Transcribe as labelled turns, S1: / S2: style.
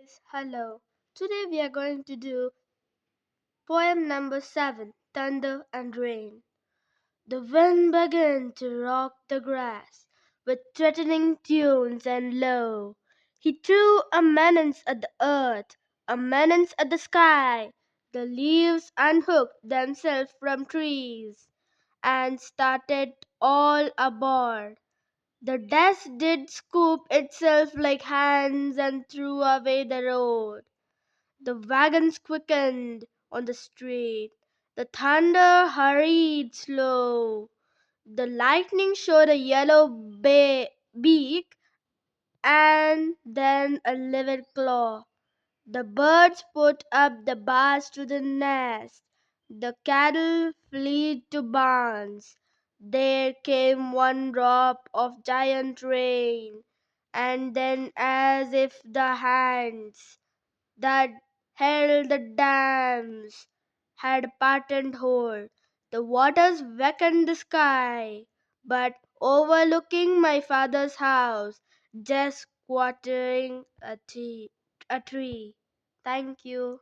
S1: guys, hello. Today we are going to do poem number 7, Thunder and Rain. The wind began to rock the grass with threatening tunes and low. He threw a menace at the earth, a menace at the sky. The leaves unhooked themselves from trees and started all aboard. The desk did scoop itself like hands and threw away the road. The wagons quickened on the street. The thunder hurried slow. The lightning showed a yellow beak and then a livid claw. The birds put up the bars to the nest. The cattle fled to barns. There came one drop of giant rain, and then, as if the hands that held the dams had parted hold, the waters vacant the sky, but overlooking my father's house, just quartering a tree. Thank you.